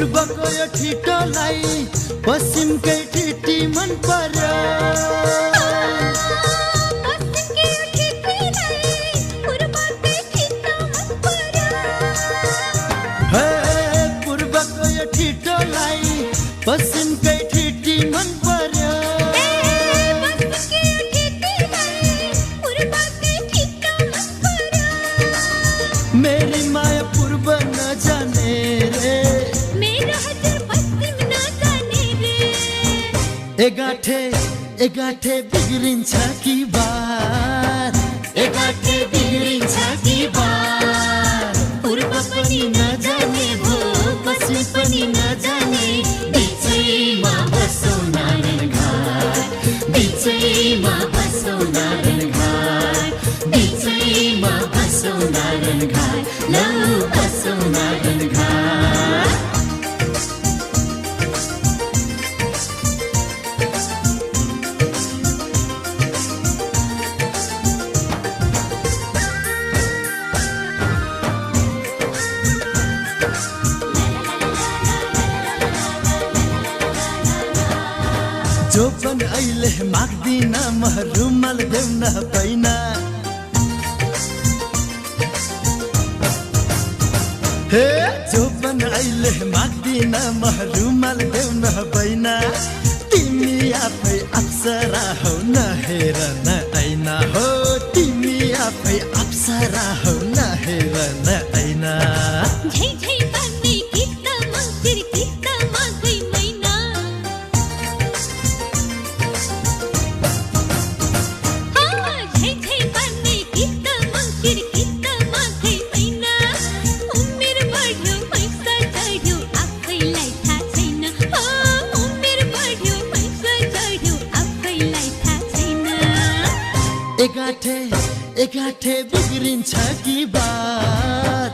पूर्वको यो ठिटोलाई पश्चिमकै ठिटी मन पर्यो। पूर्वको यो ठिटोलाई पश्चिमकै ठिटी मन पर्यो। मेरी माया पूर्व नजाने रे, मेरो हजुर पश्चिम नजाने रे। एगाठे बिग्रिन्छ कि बात, एगाठे बिग्रिन्छ कि बात। पूर्व पनि नजाने भो पश्चिम पनि नजाने, बिचैमा बसौँ नारायण घाट, बिचैमा बसौँ नारायण घाट, बिचैमा बसौँ नारायण घाट, लौ बसौँ नारायण घाट। जो पनि अहिले माग्दिन म रुमाल देउन पाइन। हे जो पनि अहिले माग्दिन म रुमाल देउन पाइन। तिमी आफै अप्सरा हौ नहेर न ऐना हो, तिमी आफै अप्सरा हौ नहेर न ऐना। झै झै पार्ने गीत मन्दिर गीत माघै मैना। झै झै पार्ने गीत मन्दिर गीत माघै मैना। उमेर बढ्यो पैसा चढ्यो आफैलाई थाहा छैन। उमेर बढ्यो पैसा चढ्यो आफैलाई थाहा छैन। एगाठे बिग्रिन्छ कि बात,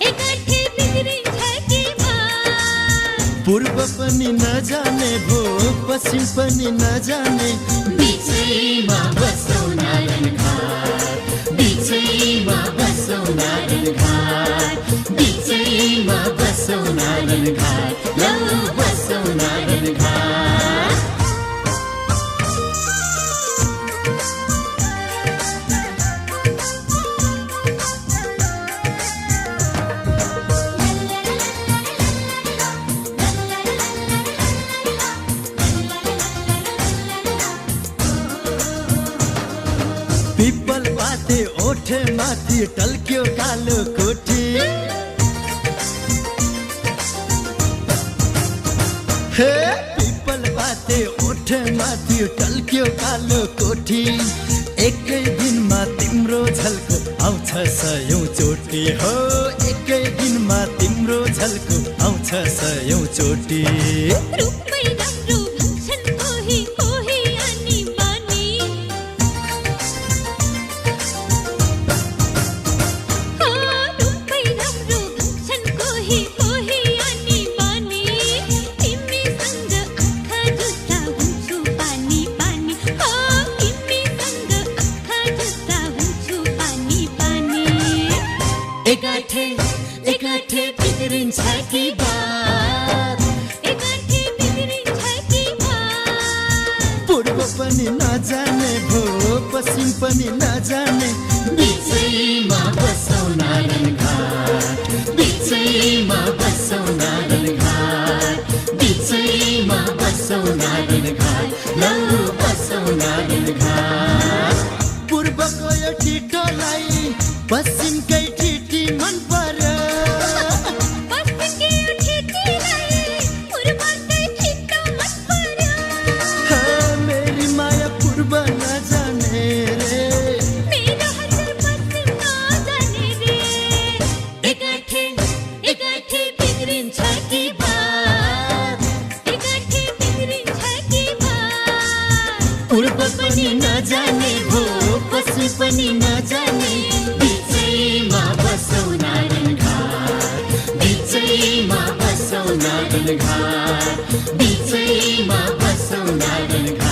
एगाठे बिग्रिन्छ कि बात। पूर्व पनि नजाने भो पश्चिम पनि नजाने, बिचैमा बसौँ नारायण घाट, बिचैमा बसौँ नारायण घाट, बिचैमा बसौँ नारायण घाट, लौ बसौँ नारायण घाट। पिपल पाते ओठे माथि टल्क्यो कालो कोठी। हे पिपल पाते ओठे माथि टल्क्यो कालो कोठी। एकै दिनमा तिम्रो झल्को आउँछ सयौं चोटी हो, एकै दिनमा तिम्रो झल्को आउँछ सयौं चोटी। रूपै राम्रो भन्छन् कोही कोही अनि बानी। रूपै राम्रो भन्छन् कोही कोही अनि बानी। तिमीसँग आँखा जुत्ता हुन्छु पानी पानी। तिमीसँग आँखा जुत्ता हुन्छु पानी पानी। एगाठे बिग्रिन्छ कि बात, एगाठे बिग्रिन्छ कि बात। पूर्व पनि नजाने भो पश्चिम पनि नजाने, बिचैमा बसौँ नारायण घाट, बिचैमा बसौँ नारायण घाट, बिचैमा बसौँ नारायण घाट, लौ बसौँ नारायण घाट। पूर्वको यो ठिटोलाई पश्चिमकै ठिटी मन पर्यो। पश्चिमकै यो ठिटीलाई पूर्वकै ठिटो मन पर्यो। मेरी माया पूर्व नजाने रे, मेरो हजुर पश्चिम नजाने रे। एगाठे बिग्रिन्छ कि बात, एगाठे बिग्रिन्छ कि बात। पूर्व पनि नजाने भो पश्चिम पनि नजाने, बिचैमा बसौँ नारायण घाट, बिचैमा बसौँ नारायण घाट, बिचैमा बसौँ नारायण घाट।